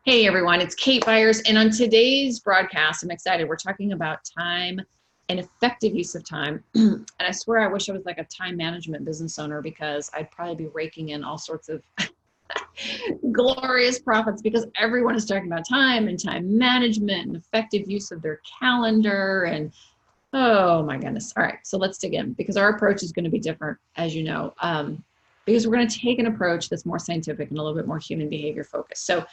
Hey everyone, it's Kate Byars, and on today's broadcast, I'm excited. We're talking about time and effective use of time. And I swear I wish I was like a time management business owner because I'd probably be raking in all sorts of glorious profits because everyone is talking about time and time management and effective use of their calendar. And oh my goodness. All right, so let's dig in because our approach is going to be different, as you know, because we're going to take an approach that's more scientific and a little bit more human behavior focused. So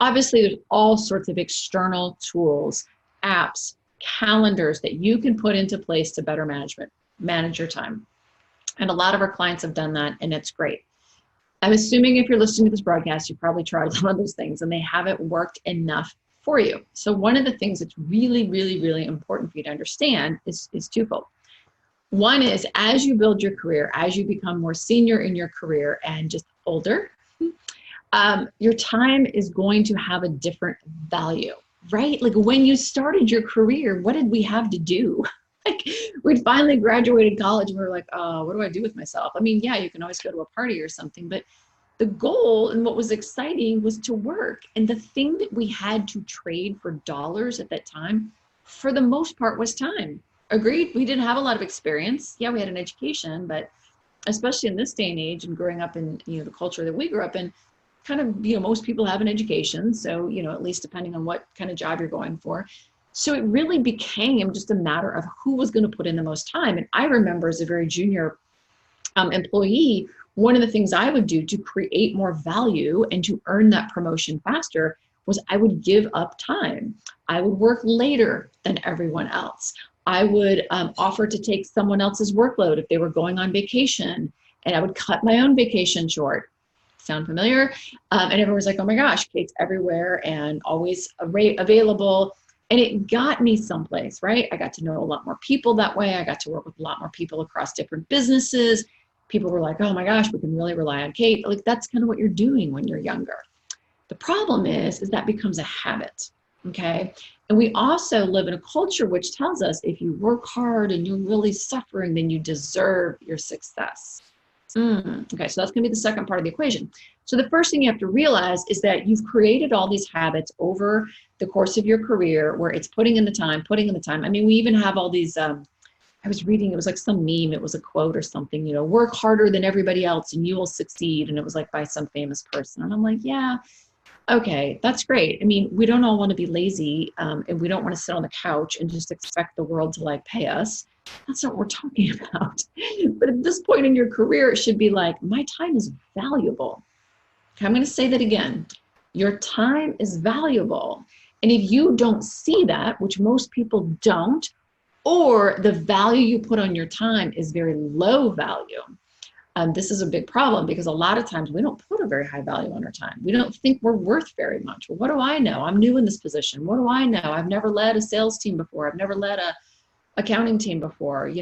obviously, there's all sorts of external tools, apps, calendars that you can put into place to better manage your time. And a lot of our clients have done that, and it's great. I'm assuming if you're listening to this broadcast, you probably tried some of those things, and they haven't worked enough for you. So one of the things that's really, really, really important for you to understand is twofold. One is as you build your career, as you become more senior in your career and just older, your time is going to have a different value, right? Like when you started your career, what did we have to do? Like we'd finally graduated college and we were like, oh, what do I do with myself? I mean, yeah, you can always go to a party or something, but the goal and what was exciting was to work. And the thing that we had to trade for dollars at that time, for the most part, was time. Agreed? We didn't have a lot of experience. Yeah, we had an education, but especially in this day and age and growing up in, the culture that we grew up in, kind of, most people have an education. So, at least depending on what kind of job you're going for. So it really became just a matter of who was going to put in the most time. And I remember as a very junior employee, one of the things I would do to create more value and to earn that promotion faster was I would give up time. I would work later than everyone else. I would offer to take someone else's workload if they were going on vacation, and I would cut my own vacation short. Sound familiar? And everyone was like, oh my gosh, Kate's everywhere and always available. And it got me someplace, right? I got to know a lot more people that way. I got to work with a lot more people across different businesses. People were like, oh my gosh, we can really rely on Kate. Like that's kind of what you're doing when you're younger. The problem is that becomes a habit, okay? And we also live in a culture which tells us if you work hard and you're really suffering, then you deserve your success. Okay, so that's going to be the second part of the equation. So the first thing you have to realize is that you've created all these habits over the course of your career where it's putting in the time. I mean, we even have all these, I was reading, it was like some meme, it was a quote or something, work harder than everybody else and you will succeed. And it was like by some famous person. And I'm like, yeah, okay, that's great. I mean, we don't all want to be lazy and we don't want to sit on the couch and just expect the world to like pay us. That's not what we're talking about. But at this point in your career, it should be like, my time is valuable. Okay, I'm going to say that again. Your time is valuable. And if you don't see that, which most people don't, or the value you put on your time is very low value, this is a big problem because a lot of times we don't put a very high value on our time. We don't think we're worth very much. Well, what do I know? I'm new in this position. What do I know? I've never led a sales team before. I've never led a accounting team before,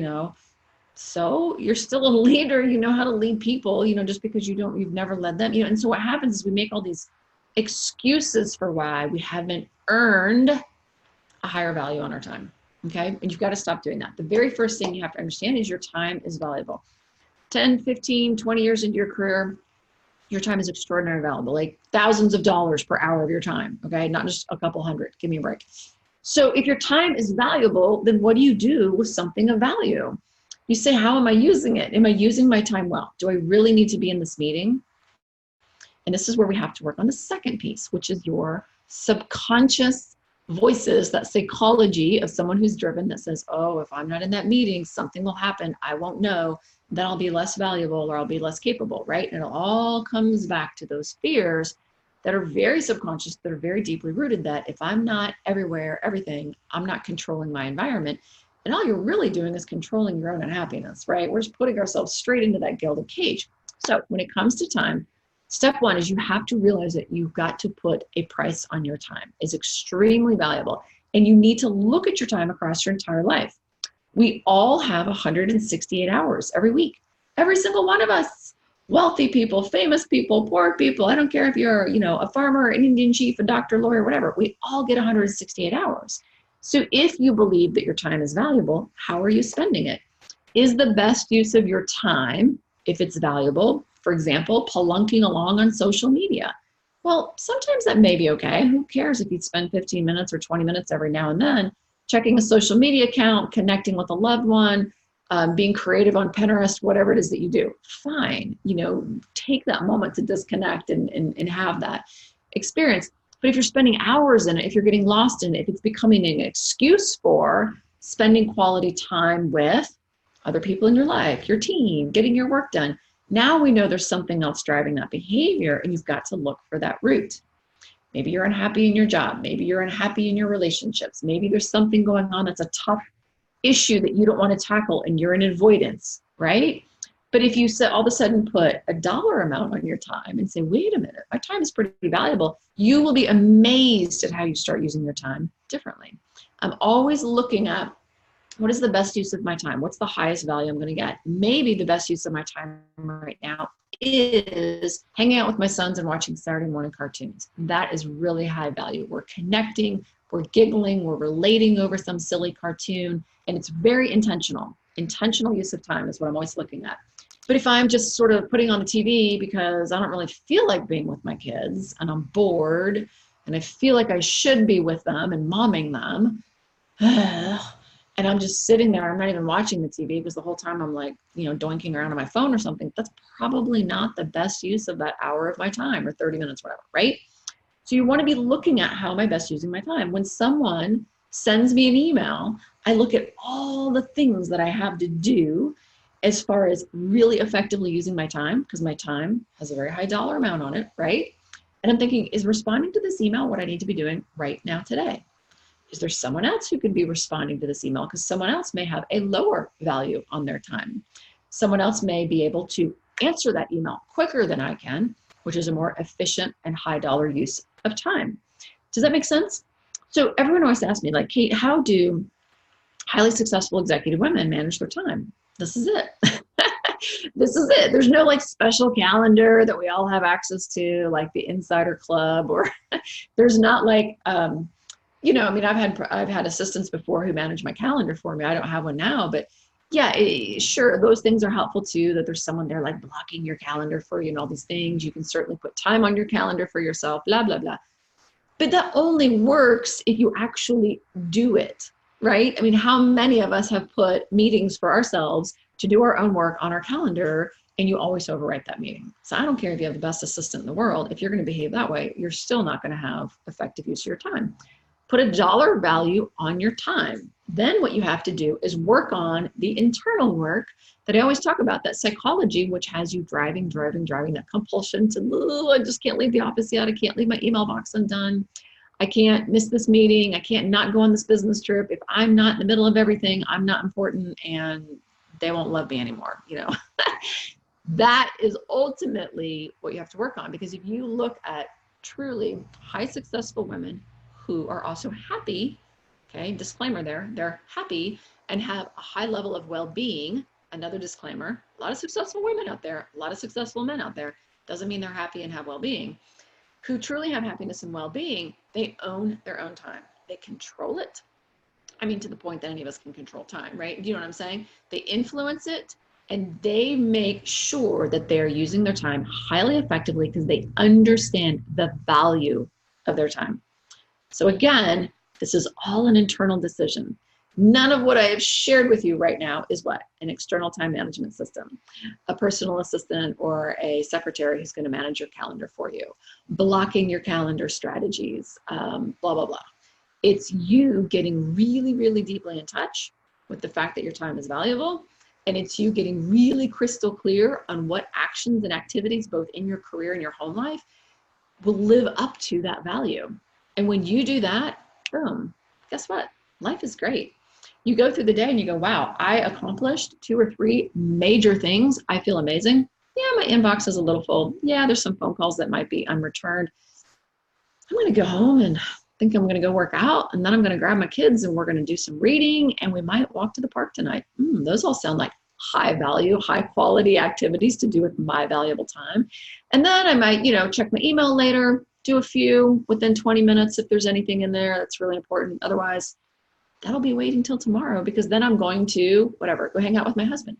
so you're still a leader, you know how to lead people, just because you've never led them, and so what happens is we make all these excuses for why we haven't earned a higher value on our time. Okay. And you've got to stop doing that. The very first thing you have to understand is your time is valuable. 10, 15, 20 years into your career, your time is extraordinarily valuable, like thousands of dollars per hour of your time. Okay. Not just a couple hundred. Give me a break. So if your time is valuable, then what do you do with something of value? You say, how am I using it? Am I using my time well? Do I really need to be in this meeting? And this is where we have to work on the second piece, which is your subconscious voices, that psychology of someone who's driven that says, oh, if I'm not in that meeting, something will happen. I won't know. Then I'll be less valuable or I'll be less capable, right? And it all comes back to those fears that are very subconscious, that are very deeply rooted, that if I'm not everywhere, everything, I'm not controlling my environment. And all you're really doing is controlling your own unhappiness, right? We're just putting ourselves straight into that gilded cage. So when it comes to time, step one is you have to realize that you've got to put a price on your time. It's extremely valuable. And you need to look at your time across your entire life. We all have 168 hours every week. Every single one of us. Wealthy people, famous people, poor people. I don't care if you're, a farmer, an Indian chief, a doctor, lawyer, whatever. We all get 168 hours. So if you believe that your time is valuable, how are you spending it? Is the best use of your time, if it's valuable, for example, plunking along on social media? Well, sometimes that may be okay. Who cares if you spend 15 minutes or 20 minutes every now and then checking a social media account, connecting with a loved one, being creative on Pinterest, whatever it is that you do. Fine. Take that moment to disconnect and have that experience. But if you're spending hours in it, if you're getting lost in it, if it's becoming an excuse for spending quality time with other people in your life, your team, getting your work done, now we know there's something else driving that behavior, and you've got to look for that root. Maybe you're unhappy in your job. Maybe you're unhappy in your relationships. Maybe there's something going on that's a tough issue that you don't want to tackle and you're in avoidance, right? But if you all of a sudden put a dollar amount on your time and say, wait a minute, my time is pretty valuable, you will be amazed at how you start using your time differently. I'm always looking at what is the best use of my time? What's the highest value I'm going to get? Maybe the best use of my time right now is hanging out with my sons and watching Saturday morning cartoons. That is really high value. We're connecting, we're giggling, we're relating over some silly cartoon, and it's very intentional. Intentional use of time is what I'm always looking at. But if I'm just sort of putting on the TV because I don't really feel like being with my kids and I'm bored and I feel like I should be with them and momming them, and I'm just sitting there, I'm not even watching the TV because the whole time I'm like, doinking around on my phone or something, that's probably not the best use of that hour of my time or 30 minutes, whatever, right? So you want to be looking at how am I best using my time. When someone sends me an email, I look at all the things that I have to do as far as really effectively using my time, because my time has a very high dollar amount on it, right? And I'm thinking, is responding to this email what I need to be doing right now today? Is there someone else who could be responding to this email? Because someone else may have a lower value on their time. Someone else may be able to answer that email quicker than I can, which is a more efficient and high dollar use of time. Does that make sense? So everyone always asks me, like, Kate, how do highly successful executive women manage their time? This is it. This is it. There's no like special calendar that we all have access to, like the Insider Club, or there's not like, I've had assistants before who manage my calendar for me. I don't have one now, but yeah, sure, those things are helpful too, that there's someone there like blocking your calendar for you and all these things. You can certainly put time on your calendar for yourself, blah, blah, blah. But that only works if you actually do it, right? I mean, how many of us have put meetings for ourselves to do our own work on our calendar, and you always overwrite that meeting? So I don't care if you have the best assistant in the world. If you're going to behave that way, you're still not going to have effective use of your time. Put a dollar value on your time. Then what you have to do is work on the internal work that I always talk about, that psychology, which has you driving, that compulsion to, I just can't leave the office yet. I can't leave my email box undone. I can't miss this meeting. I can't not go on this business trip. If I'm not in the middle of everything, I'm not important and they won't love me anymore, That is ultimately what you have to work on, because if you look at truly high successful women who are also happy, okay, disclaimer there, they're happy and have a high level of well-being, another disclaimer, a lot of successful women out there, a lot of successful men out there, doesn't mean they're happy and have well-being. Who truly have happiness and well-being, they own their own time. They control it. I mean, to the point that any of us can control time, right? Do you know what I'm saying? They influence it, and they make sure that they're using their time highly effectively because they understand the value of their time. So again, this is all an internal decision. None of what I have shared with you right now is what? An external time management system, a personal assistant or a secretary who's going to manage your calendar for you, blocking your calendar strategies, blah, blah, blah. It's you getting really, really deeply in touch with the fact that your time is valuable. And it's you getting really crystal clear on what actions and activities, both in your career and your home life, will live up to that value. And when you do that, boom, guess what? Life is great. You go through the day and you go, wow, I accomplished 2 or 3 major things. I feel amazing. Yeah, my inbox is a little full. Yeah, there's some phone calls that might be unreturned. I'm going to go home and think I'm going to go work out. And then I'm going to grab my kids and we're going to do some reading. And we might walk to the park tonight. Those all sound like high value, high quality activities to do with my valuable time. And then I might, check my email later, do a few within 20 minutes if there's anything in there that's really important. Otherwise, that'll be waiting till tomorrow, because then I'm going to, go hang out with my husband.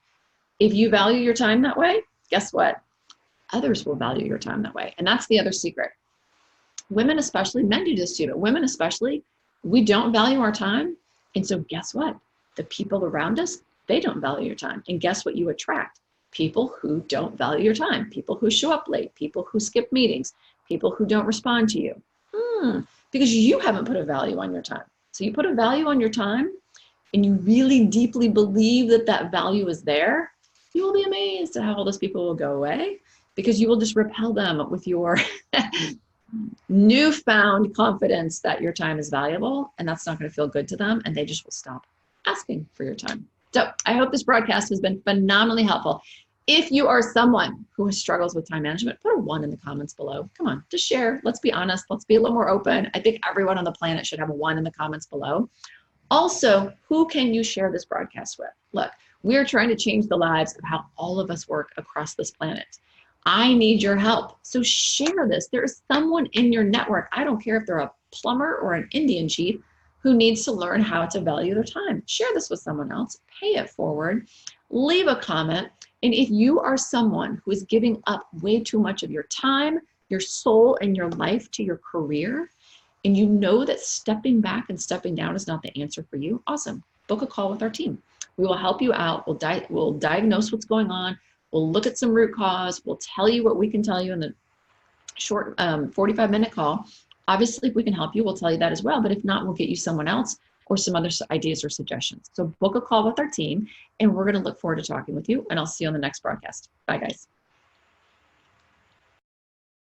If you value your time that way, guess what? Others will value your time that way. And that's the other secret. Women especially, men do this too, but women especially, we don't value our time. And so guess what? The people around us, they don't value your time. And guess what you attract? People who don't value your time, people who show up late, people who skip meetings, people who don't respond to you. Because you haven't put a value on your time. So you put a value on your time and you really deeply believe that that value is there, you will be amazed at how all those people will go away, because you will just repel them with your newfound confidence that your time is valuable, and that's not going to feel good to them, and they just will stop asking for your time. So I hope this broadcast has been phenomenally helpful. If you are someone who struggles with time management, put a 1 in the comments below. Come on, just share. Let's be honest. Let's be a little more open. I think everyone on the planet should have a 1 in the comments below. Also, who can you share this broadcast with? Look, we're trying to change the lives of how all of us work across this planet. I need your help. So share this. There is someone in your network, I don't care if they're a plumber or an Indian chief, who needs to learn how to value their time. Share this with someone else, pay it forward, leave a comment. And if you are someone who is giving up way too much of your time, your soul, and your life to your career, and you know that stepping back and stepping down is not the answer for you, awesome. Book a call with our team. We will help you out. We'll diagnose what's going on. We'll look at some root cause. We'll tell you what we can tell you in the short 45-minute call. Obviously, if we can help you, we'll tell you that as well. But if not, we'll get you someone else or some other ideas or suggestions. So book a call with our team, and we're going to look forward to talking with you. And I'll see you on the next broadcast. Bye, guys.